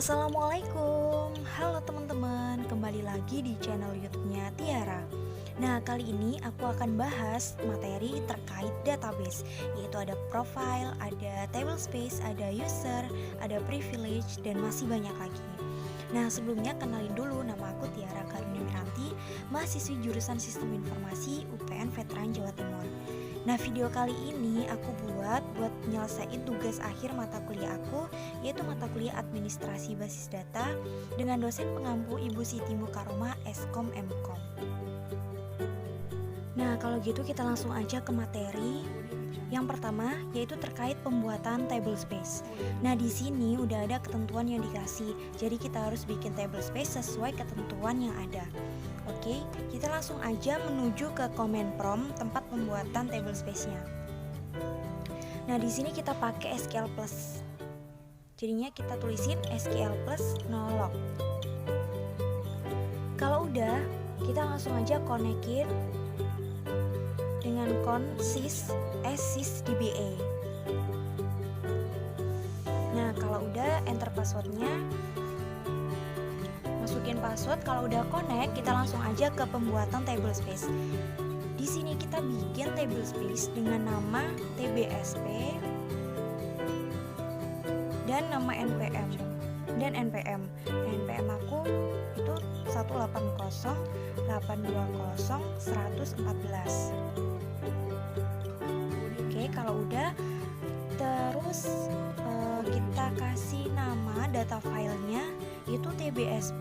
Assalamualaikum, halo teman-teman, kembali lagi di channel YouTube-nya Tiara. Nah, kali ini aku akan bahas materi terkait database, yaitu ada profile, ada tablespace, ada user, ada privilege, dan masih banyak lagi. Nah, sebelumnya kenalin dulu, nama aku Tiara Karunia Miranti, mahasiswi jurusan Sistem Informasi UPN Veteran Jawa Timur. Nah, video kali ini aku buat nyelesain tugas akhir mata kuliah aku, yaitu mata kuliah Administrasi Basis Data dengan dosen pengampu Ibu Siti Mukaromah Eskom Mkom. Nah, kalau gitu kita langsung aja ke materi. Yang pertama yaitu terkait pembuatan tablespace. Nah, di sini udah ada ketentuan yang dikasih. Jadi kita harus bikin tablespace sesuai ketentuan yang ada. Oke, kita langsung aja menuju ke command prompt tempat pembuatan tablespace-nya. Nah, di sini kita pakai SQL plus. Jadinya kita tulisin SQL plus nolog. Kalau udah, kita langsung aja connect dengan consist sysdba. Nah, kalau udah enter passwordnya, masukin password. Kalau udah connect, kita langsung aja ke pembuatan tablespace. Di sini kita bikin tablespace dengan nama tbsp dan nama npm dan npm. npm aku itu 180.820.114. Oke, kalau udah, terus kita kasih nama data filenya itu tbsp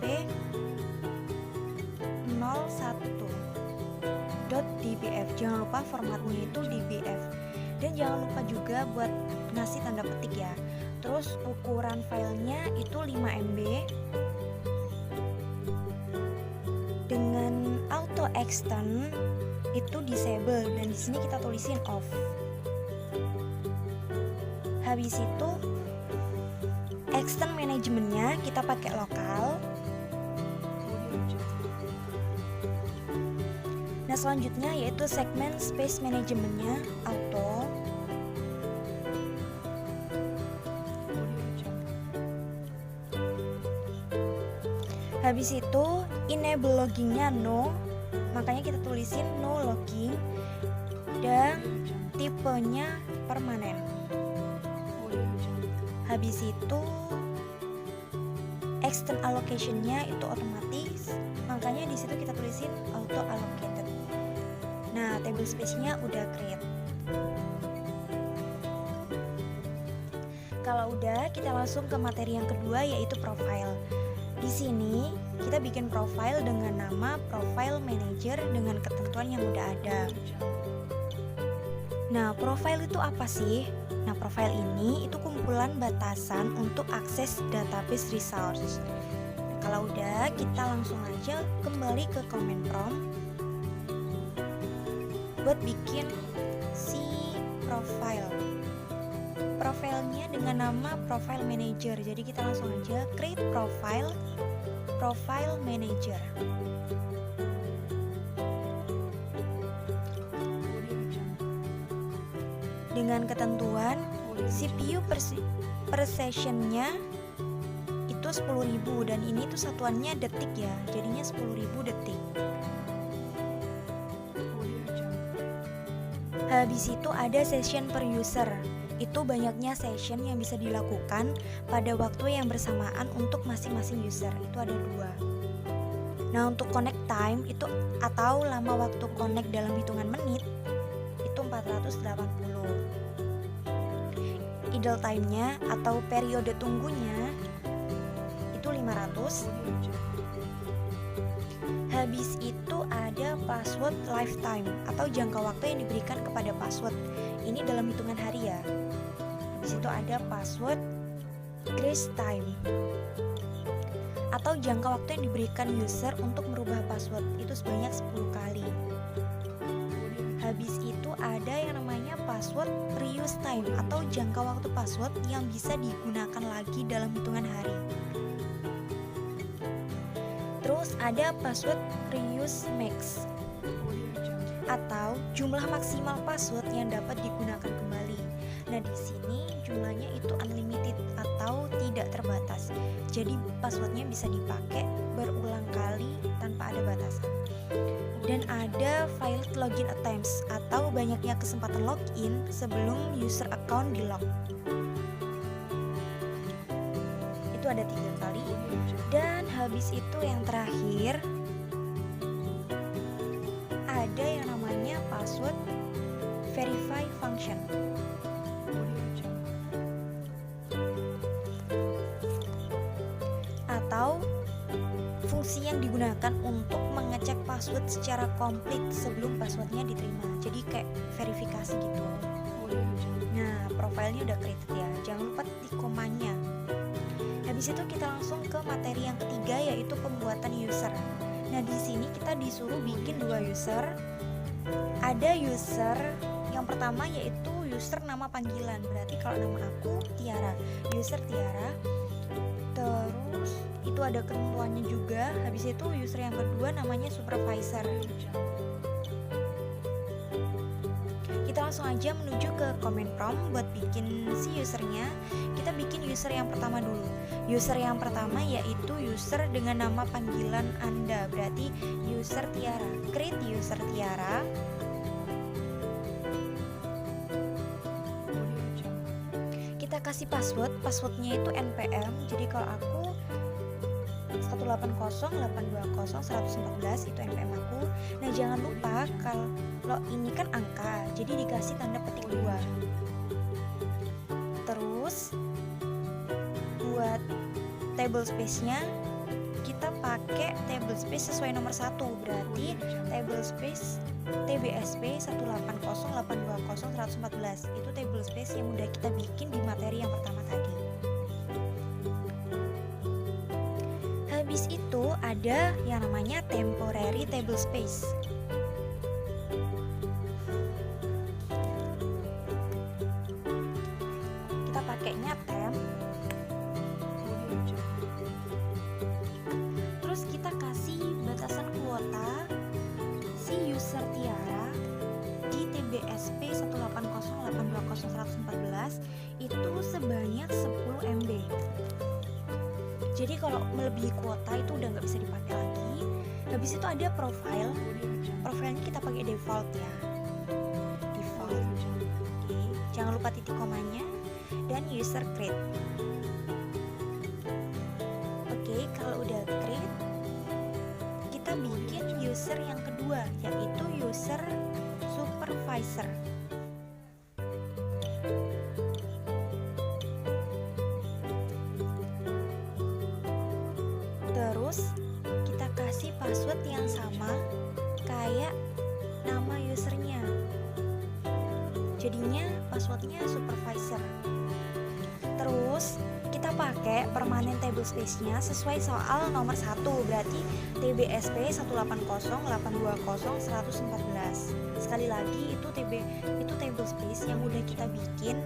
01.dbf. Jangan lupa formatnya itu dbf, dan jangan lupa juga buat ngasih tanda petik ya. Terus ukuran filenya itu 5 MB dengan auto extend itu disable, dan di sini kita tulisin off. Habis itu extend manajemennya kita pakai lokal. Nah, selanjutnya yaitu segment space manajemennya auto. Habis itu enable loggingnya no, makanya kita tulisin no logging, dan tipenya permanen. Habis itu extend allocationnya itu otomatis, makanya di situ kita tulisin auto allocated. Nah, tablespace-nya udah create. Kalau udah, kita langsung ke materi yang kedua yaitu profile. Di sini kita bikin profile dengan nama profile manager dengan ketentuan yang udah ada. Nah, profile itu apa sih? Nah, profile ini itu kumpulan batasan untuk akses database resource. Kalau udah, kita langsung aja kembali ke command prompt buat bikin si profile. Profilenya dengan nama profile manager. Jadi kita langsung aja create profile manager. Dengan ketentuan CPU per sessionnya itu 10.000, dan ini tuh satuannya detik ya, jadinya 10.000 detik. Habis itu ada session per user. Itu banyaknya session yang bisa dilakukan pada waktu yang bersamaan untuk masing-masing user. Itu ada 2. Nah, untuk connect time itu atau lama waktu connect dalam hitungan menit itu 480. Idle time-nya atau periode tunggunya itu 500. Habis itu ada password lifetime atau jangka waktu yang diberikan kepada password. Ini dalam hitungan hari ya. Habis itu ada password grace time atau jangka waktu yang diberikan user untuk merubah password, itu sebanyak 10 kali. Habis itu ada yang namanya password reuse time atau jangka waktu password yang bisa digunakan lagi dalam hitungan hari. Terus ada password reuse max atau jumlah maksimal password yang dapat digunakan kembali. Nah, di sini jumlahnya itu unlimited atau tidak terbatas. terbatas. Jadi passwordnya bisa dipakai berulang kali tanpa ada batasan. Dan ada failed login attempts atau banyaknya kesempatan login sebelum user account di lock. Itu ada 3 kali. Dan habis itu yang terakhir ada yang namanya password verify function. Atau fungsi yang digunakan untuk mengecek password secara komplit sebelum passwordnya diterima. Jadi kayak verifikasi gitu. Nah, profilnya udah created ya. Jangan lupa titik komanya. Habis itu kita langsung ke materi yang ketiga, yaitu pembuatan user. Nah, di sini kita disuruh bikin 2 user. Ada user yang pertama yaitu user nama panggilan. Berarti kalau nama aku Tiara, user Tiara. Terus itu ada ketentuannya juga. Habis itu user yang kedua namanya supervisor. Kita langsung aja menuju ke command prompt buat bikin si usernya. Kita bikin user yang pertama dulu. User yang pertama yaitu user dengan nama panggilan Anda. Berarti user Tiara. Create user Tiara. Kita kasih password. Passwordnya itu npm. Jadi kalau aku 180820114 itu npm aku. Nah, jangan lupa kalau ini kan angka, jadi dikasih tanda petik 2. Terus buat table space-nya kita pakai table space sesuai nomor 1. Berarti table space TBSP 180820114 itu table space yang udah kita bikin di materi yang pertama tadi. Habis itu ada yang namanya temporary table space. Kita pakainya temp. Terus kita kasih batasan kuota si user Tiara di TBSP 180820114 itu sebanyak 10 MB. Jadi kalau melebihi kuota itu udah nggak bisa dipakai lagi. Habis itu ada profile. Profilnya kita pakai default ya. Default. Oke. Jangan lupa titik komanya dan user create. Oke, kalau udah create, kita bikin user yang kedua yaitu user supervisor. Terus kita kasih password yang sama kayak nama usernya. Jadinya passwordnya supervisor. Terus kita pakai permanent table space-nya sesuai soal nomor 1. Berarti TBSP 180820114. Sekali lagi itu table space yang udah kita bikin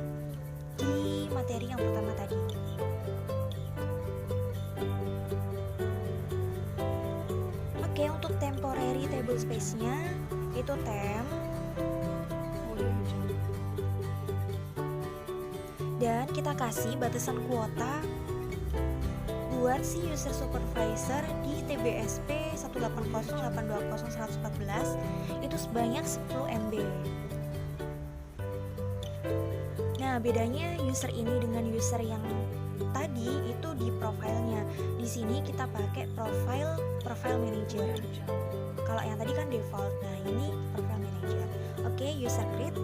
di materi yang pertama tadi. Oke, untuk temporary table space-nya itu temp. Dan kita kasih batasan kuota buat si user supervisor di TBSP 180820114 itu sebanyak 10 MB. Nah, bedanya user ini dengan user yang tadi itu di profilnya. Di sini kita pakai profile manager. Kalau yang tadi kan default. Nah, ini profile manager. Oke, user create.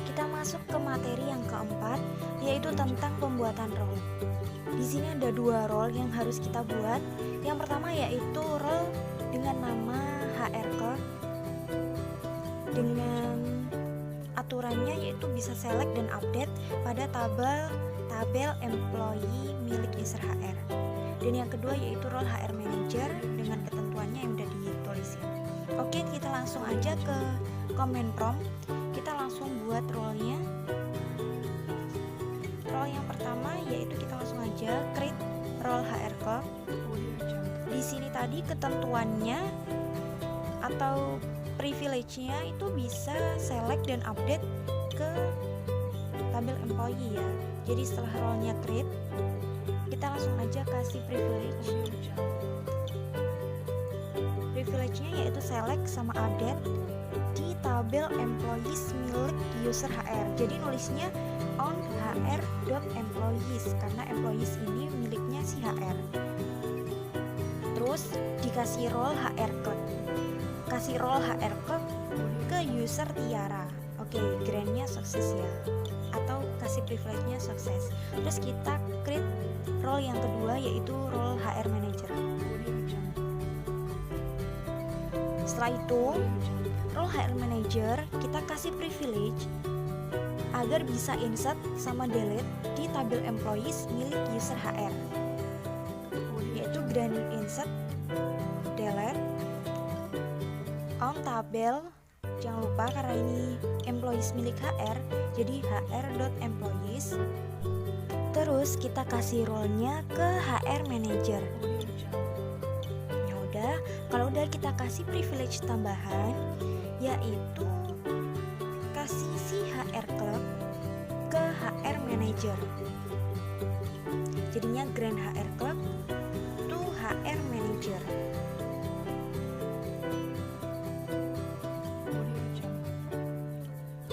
Kita masuk ke materi yang keempat, yaitu tentang pembuatan role. Di sini ada 2 role yang harus kita buat. Yang pertama yaitu role dengan nama HR clerk dengan aturannya yaitu bisa select dan update pada tabel employee milik user HR. Dan yang kedua yaitu role HR manager dengan ketentuannya yang udah ditulisin. Oke, kita langsung aja ke command prompt. Kita langsung buat role-nya. Role yang pertama yaitu kita langsung aja create role HR clerk. Di sini tadi ketentuannya atau privilege-nya itu bisa select dan update ke tabel employee ya. Jadi setelah role-nya create, kita langsung aja kasih privilege. Privilege-nya yaitu select sama update di tabel employees milik user HR. Jadi nulisnya on hr.employees karena employees ini miliknya si HR. Terus dikasih role HR clerk. Kasih role HR clerk ke user Tiara. Oke, grant-nya sukses ya. Atau kasih privilege-nya sukses. Terus kita create role yang kedua yaitu role HR manager. Setelah itu, role HR manager kita kasih privilege agar bisa insert sama delete di tabel employees milik user HR, yaitu grant insert delete on tabel. Jangan lupa karena ini employees milik HR, jadi hr.employees. Terus kita kasih role-nya ke HR manager. Ya udah, kalau udah kita kasih privilege tambahan yaitu kasih si HR clerk ke HR manager. Jadinya grant HR clerk to HR manager.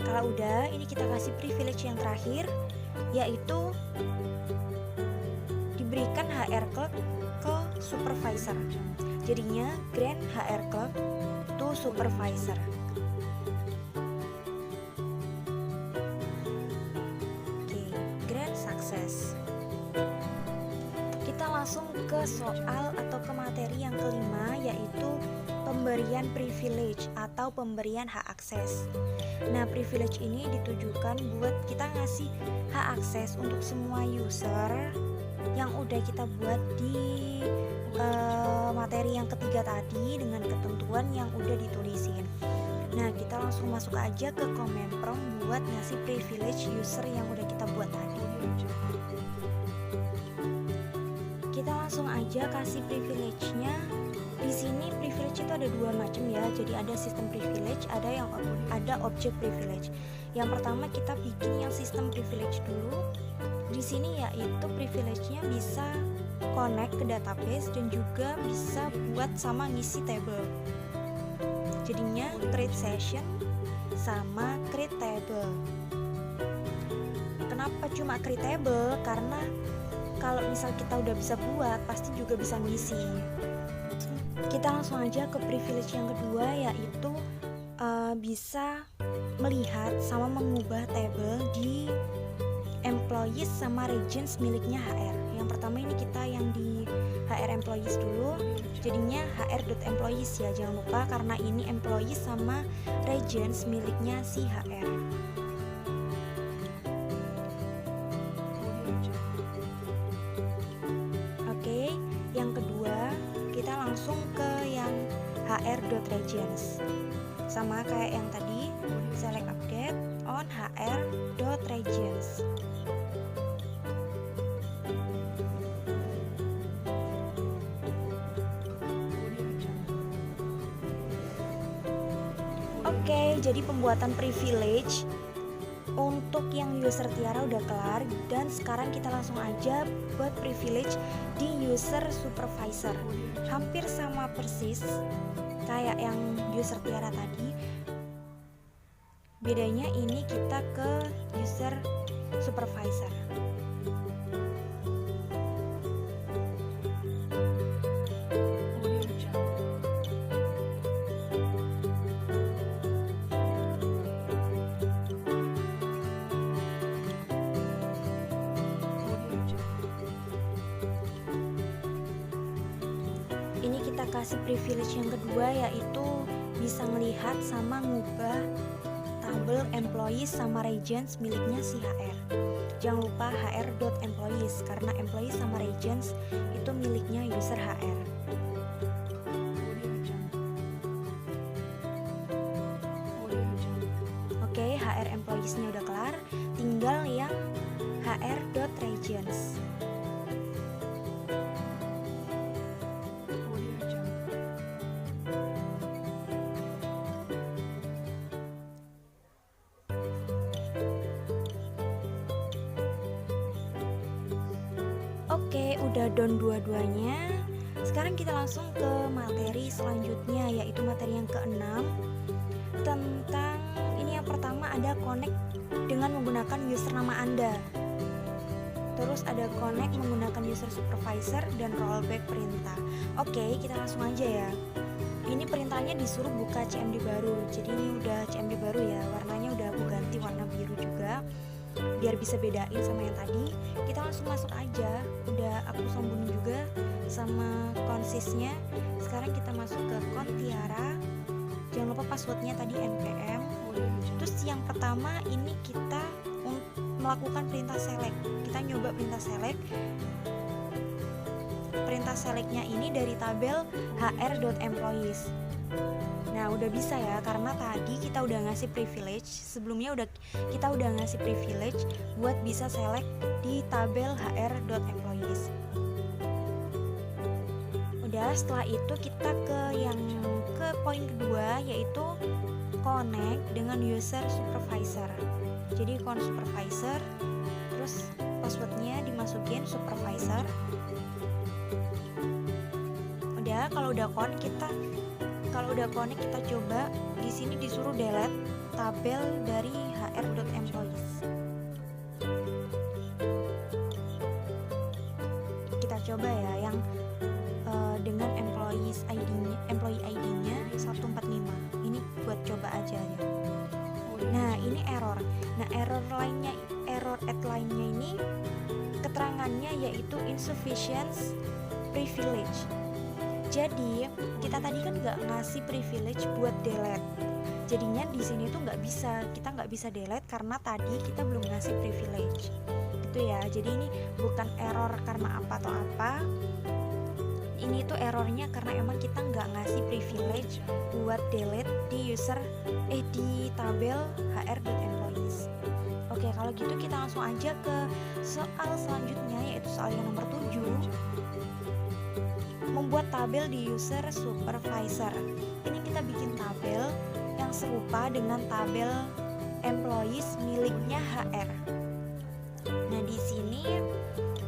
Kalau udah, ini kita kasih privilege yang terakhir yaitu diberikan HR clerk ke supervisor. Jadinya grant HR clerk to supervisor. Oke, grant sukses. Kita langsung ke soal atau ke materi yang kelima yaitu pemberian privilege atau pemberian hak akses. Nah, privilege ini ditujukan buat kita ngasih hak akses untuk semua user yang udah kita buat di materi yang ketiga tadi dengan ketentuan yang udah ditulisin. Nah, kita langsung masuk aja ke comment prompt buat ngasih privilege user yang udah kita buat tadi. Kita langsung aja kasih privilege-nya. Di sini privilege itu ada dua macam ya. Jadi ada sistem privilege, ada object privilege. Yang pertama kita bikin yang sistem privilege dulu. Di sini yaitu privilege-nya bisa connect ke database dan juga bisa buat sama ngisi table. Jadinya create session sama create table. Kenapa cuma create table? Karena kalau misal kita udah bisa buat, pasti juga bisa ngisi. Kita langsung aja ke privilege yang kedua yaitu bisa melihat sama mengubah table di employees sama regions miliknya HR. Yang pertama ini kita yang di HR employees dulu, jadinya hr.employees ya, jangan lupa karena ini employees sama regions miliknya si HR. Oke, yang kedua kita langsung ke yang hr.regions. Sama kayak yang tadi, select update on hr.regions. Oke, jadi pembuatan privilege untuk yang user Tiara udah kelar dan sekarang kita langsung aja buat privilege di user supervisor. Hampir sama persis kayak yang user Tiara tadi. Bedanya ini kita ke user supervisor. Ini kita kasih privilege yang kedua yaitu bisa melihat sama ngubah tabel employees sama regions miliknya si HR. Jangan lupa hr.employees karena employees sama regions itu miliknya user HR. Oke, HR employees-nya udah kelar, tinggal yang hr.regions. Oke, udah done dua-duanya. Sekarang kita langsung ke materi selanjutnya, yaitu materi yang keenam tentang ini. Yang pertama ada connect dengan menggunakan user nama Anda. Terus ada connect menggunakan user supervisor dan rollback perintah. Oke, kita langsung aja ya. Ini perintahnya disuruh buka CMD baru. Jadi ini udah CMD baru ya, warnanya udah aku ganti warna biru juga biar bisa bedain sama yang tadi. Kita langsung masuk aja. Udah aku sambungin juga sama consistnya. Sekarang kita masuk ke Tiara. Jangan lupa passwordnya tadi npm. Terus yang pertama ini kita melakukan perintah select. Kita nyoba perintah select. Perintah selectnya ini dari tabel hr.employees. Nah, udah bisa ya, karena tadi kita udah ngasih privilege. Sebelumnya kita udah ngasih privilege buat bisa select di tabel hr.employees. Udah, setelah itu kita ke poin kedua, yaitu connect dengan user supervisor. Jadi supervisor, terus passwordnya dimasukin supervisor. Udah, kalau udah connect kita coba. Di sini disuruh delete tabel dari hr.employees. Kita coba ya yang dengan employee ID-nya 145. Ini buat coba aja ya. Nah, ini error. Nah, error at line-nya ini keterangannya yaitu insufficient privilege. Jadi kita tadi kan nggak ngasih privilege buat delete. Jadinya di sini tuh kita nggak bisa delete karena tadi kita belum ngasih privilege. Gitu ya. Jadi ini bukan error karena apa atau apa. Ini tuh errornya karena emang kita nggak ngasih privilege buat delete di tabel hr.employees. Oke, kalau gitu kita langsung aja ke soal selanjutnya, yaitu soal yang nomor 7. Membuat tabel di user supervisor. Ini kita bikin tabel yang serupa dengan tabel employees miliknya HR. Nah, di sini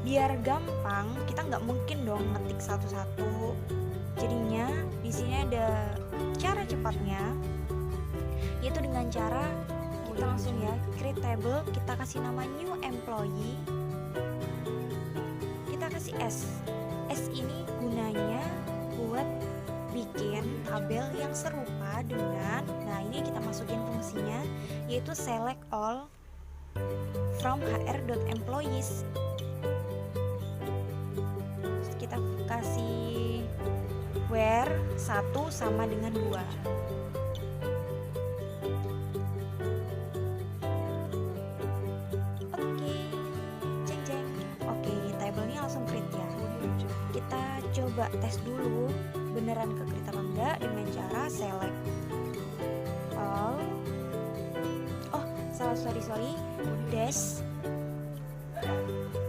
biar gampang, kita nggak mungkin dong ngetik satu-satu. Jadinya di sini ada cara cepatnya, yaitu dengan cara kita langsung ya create table. Kita kasih nama new employee. Kita kasih S. S ini gunanya buat bikin tabel yang serupa dengan, nah ini kita masukin fungsinya, yaitu select all from hr.employees. Kita kasih where 1 sama dengan 2. Coba tes dulu beneran ke-create apa enggak dengan cara select all. Oh, sorry dash.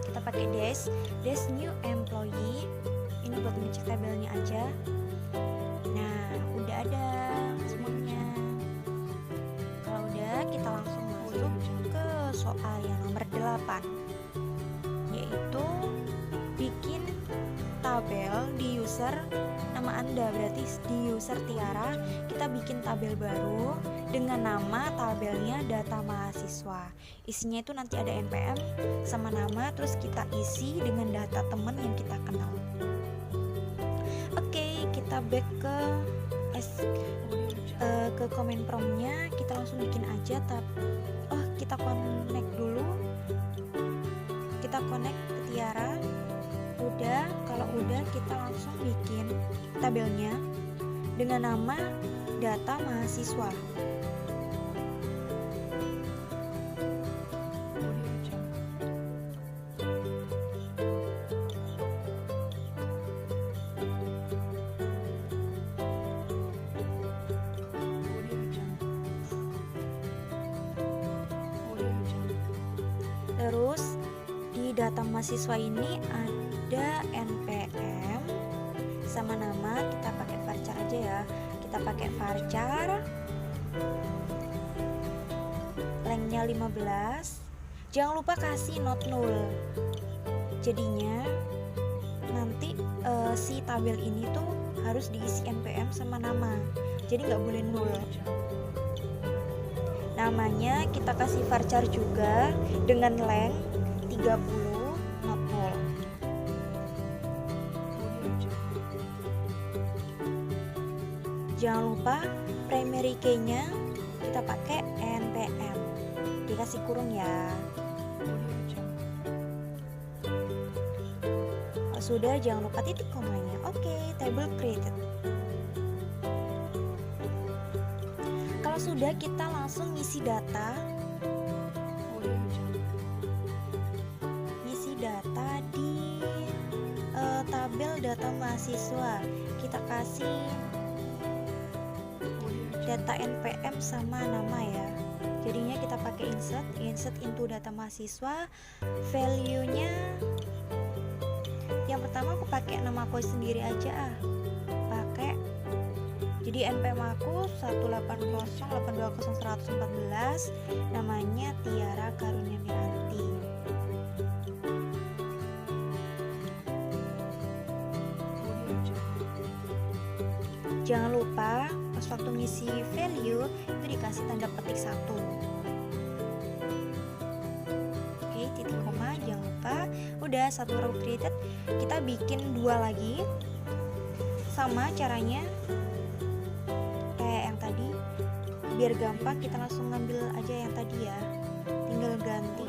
Kita pakai dash new employee. Ini buat ngecek tabelnya aja. Nah, udah ada semuanya. Kalau udah, kita langsung masuk ke soal yang nomor 8, yaitu bikin tabel di user nama Anda. Berarti di user Tiara kita bikin tabel baru dengan nama tabelnya data mahasiswa. Isinya itu nanti ada npm sama nama, terus kita isi dengan data teman yang kita kenal. Oke, kita back ke comment prompt-nya. Kita langsung bikin aja kita connect dulu. Kita connect ke Tiara. Udah, kalau udah kita langsung bikin tabelnya dengan nama data mahasiswa. Terus di data mahasiswa ini ada npm sama nama. Kita pakai varchar aja ya. Kita pakai varchar lengthnya 15. Jangan lupa kasih not null. Jadinya si tabel ini tuh harus diisi npm sama nama, jadi nggak boleh nol. Namanya kita kasih varchar juga dengan length 30 not null. Jangan lupa primary key-nya kita pakai npm, dikasih kurung ya. Kalau sudah, jangan lupa titik komanya. Oke, table created. Kalau sudah, kita langsung ngisi data. Ngisi data di tabel data mahasiswa. Kita kasih data npm sama nama ya. Jadinya kita pakai insert into data mahasiswa. Value-nya yang pertama aku pakai nama aku sendiri aja pakai. Jadi npm aku 180820114, namanya Tiara Karunia Miranti. Jangan lupa pas waktu ngisi value itu dikasih tanda petik 1. Oke, titik koma, jangan lupa. Udah, satu row created. Kita bikin 2 lagi. Sama caranya kayak yang tadi. Biar gampang kita langsung ngambil aja yang tadi ya. Tinggal ganti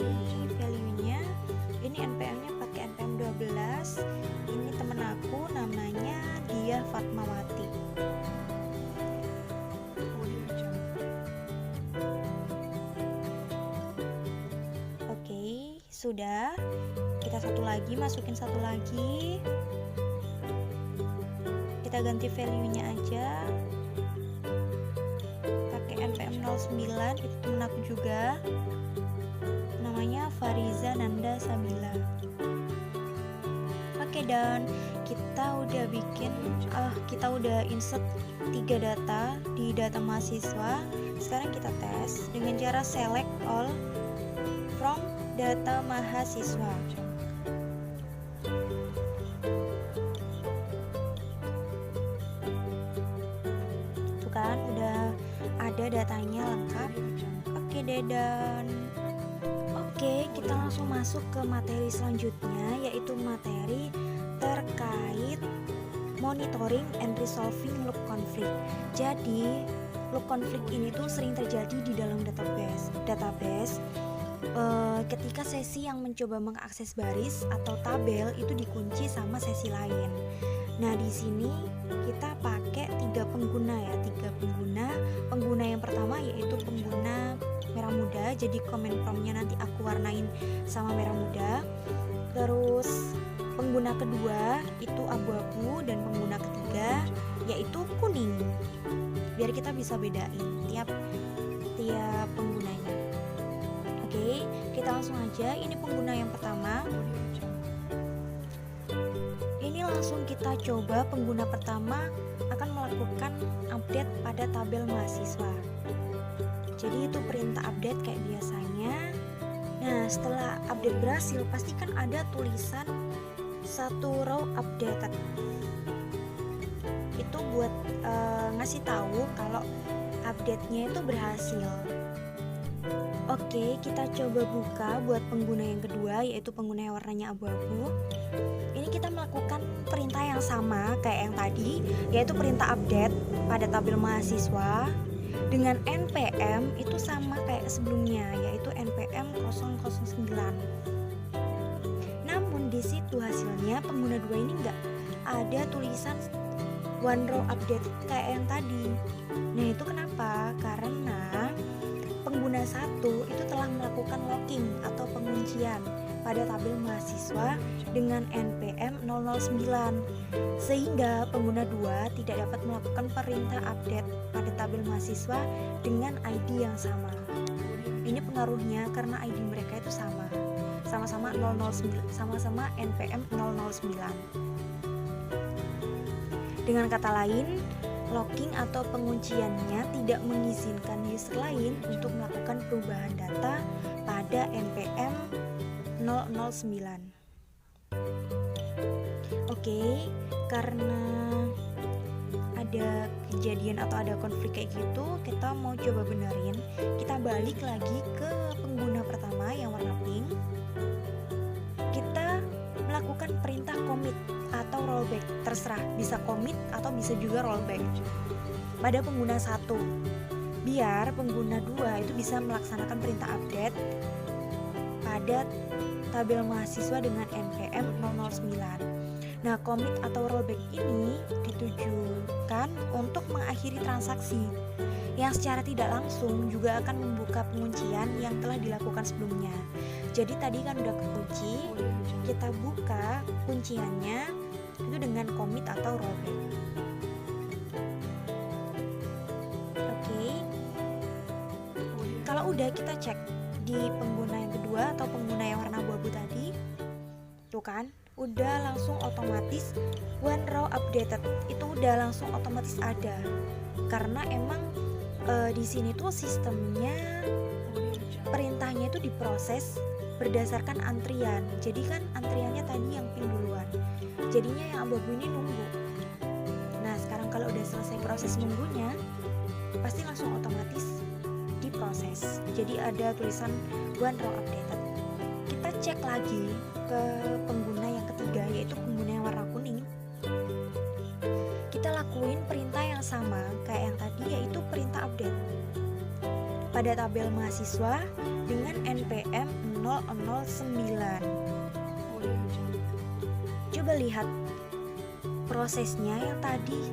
value-nya. Ini npm-nya pakai npm 12. Ini temen aku namanya Dia Fatmawati. Sudah, kita masukin satu lagi, kita ganti value-nya aja pakai npm 09. Itu temen aku juga, namanya Fariza Nanda Sabila. Oke, dan kita udah insert 3 data di data mahasiswa. Sekarang kita tes dengan cara select all from data mahasiswa. Tuh kan, udah ada datanya lengkap. Oke deh, dan oke, kita langsung masuk ke materi selanjutnya, yaitu materi terkait monitoring and resolving loop conflict. Jadi loop conflict ini tuh sering terjadi di dalam database ketika sesi yang mencoba mengakses baris atau tabel itu dikunci sama sesi lain. Nah, di sini kita pakai 3 pengguna ya, 3 pengguna. Pengguna yang pertama yaitu pengguna merah muda, jadi comment prompt-nya nanti aku warnain sama merah muda. Terus pengguna kedua itu abu-abu, dan pengguna ketiga yaitu kuning. Biar kita bisa bedain tiap penggunanya. Oke, kita langsung aja. Ini pengguna yang pertama. Ini langsung kita coba. Pengguna pertama akan melakukan update pada tabel mahasiswa. Jadi itu perintah update kayak biasanya. Nah, setelah update berhasil, pasti kan ada tulisan 1 row updated. Itu buat ngasih tahu kalau update-nya itu berhasil. Oke, kita coba buka buat pengguna yang kedua, yaitu pengguna yang warnanya abu-abu. Ini kita melakukan perintah yang sama kayak yang tadi, yaitu perintah update pada tabel mahasiswa dengan npm itu sama kayak sebelumnya, yaitu npm 009. Namun di situ hasilnya pengguna 2 ini nggak ada tulisan 1 row update kayak yang tadi. Nah, itu kenapa? Karena pengguna 1 itu telah melakukan locking atau penguncian pada tabel mahasiswa dengan npm 009, sehingga pengguna 2 tidak dapat melakukan perintah update pada tabel mahasiswa dengan ID yang sama. Ini pengaruhnya karena ID mereka itu sama-sama 009, sama-sama npm 009. Dengan kata lain, locking atau pengunciannya tidak mengizinkan user lain untuk melakukan perubahan data pada npm 009. Oke, karena ada kejadian atau ada konflik kayak gitu, kita mau coba benerin. Kita balik lagi ke pengguna pertama yang warna pink. Kita melakukan perintah commit atau rollback, terserah, bisa commit atau bisa juga rollback pada pengguna 1, biar pengguna 2 itu bisa melaksanakan perintah update pada tabel mahasiswa dengan NPM 009. Nah, commit atau rollback ini ditujukan untuk mengakhiri transaksi yang secara tidak langsung juga akan membuka penguncian yang telah dilakukan sebelumnya. Jadi tadi kan udah kekunci, kita buka kunciannya itu dengan commit atau rollback. Oke. Kalau udah, kita cek di pengguna yang kedua atau pengguna yang warna abu-abu tadi. Tuh kan, udah langsung otomatis one row updated, itu udah langsung otomatis ada karena emang di sini tuh sistemnya perintahnya itu diproses berdasarkan antrian. Jadi kan antriannya tadi yang pink duluan, jadinya yang abu-abu ini nunggu. Nah, sekarang kalau udah selesai proses nunggunya, pasti langsung otomatis diproses, jadi ada tulisan one row updated. Kita cek lagi ke pengguna yang ketiga, yaitu pengguna yang warna kuning. Kita lakuin perintah yang sama kayak yang tadi, yaitu perintah update pada tabel mahasiswa dengan NPM 009. Coba lihat prosesnya yang tadi,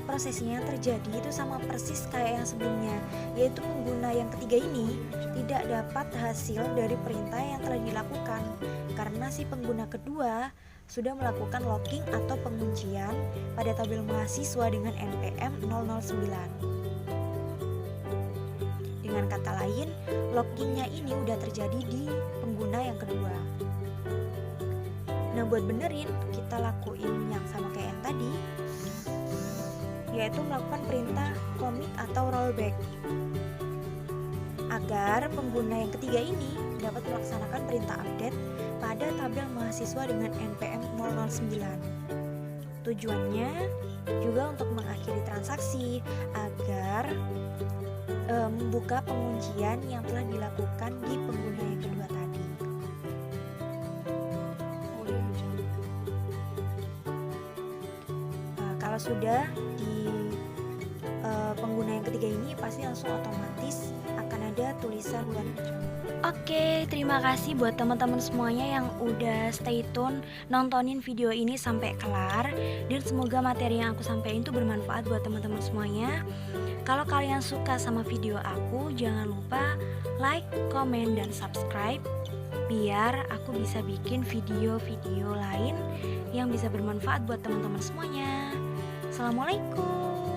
prosesnya yang terjadi itu sama persis kayak yang sebelumnya, yaitu pengguna yang ketiga ini tidak dapat hasil dari perintah yang telah dilakukan karena si pengguna kedua sudah melakukan locking atau penguncian pada tabel mahasiswa dengan NPM 009. Dengan kata lain, lockingnya ini udah terjadi di pengguna yang kedua. Nah, buat benerin, kita lakuin yang sama kayak yang tadi, yaitu melakukan perintah commit atau rollback agar pengguna yang ketiga ini dapat melaksanakan perintah update pada tabel mahasiswa dengan NPM 009. Tujuannya juga untuk mengakhiri transaksi agar membuka penguncian yang telah dilakukan di pengguna yang kedua tadi. Kalau sudah di pengguna yang ketiga ini, pasti langsung otomatis akan ada tulisan one. Oke, terima kasih buat teman-teman semuanya yang udah stay tune nontonin video ini sampai kelar, dan semoga materi yang aku sampaikan itu bermanfaat buat teman-teman semuanya. Kalau kalian suka sama video aku, jangan lupa like, komen, dan subscribe biar aku bisa bikin video-video lain yang bisa bermanfaat buat teman-teman semuanya. Assalamualaikum.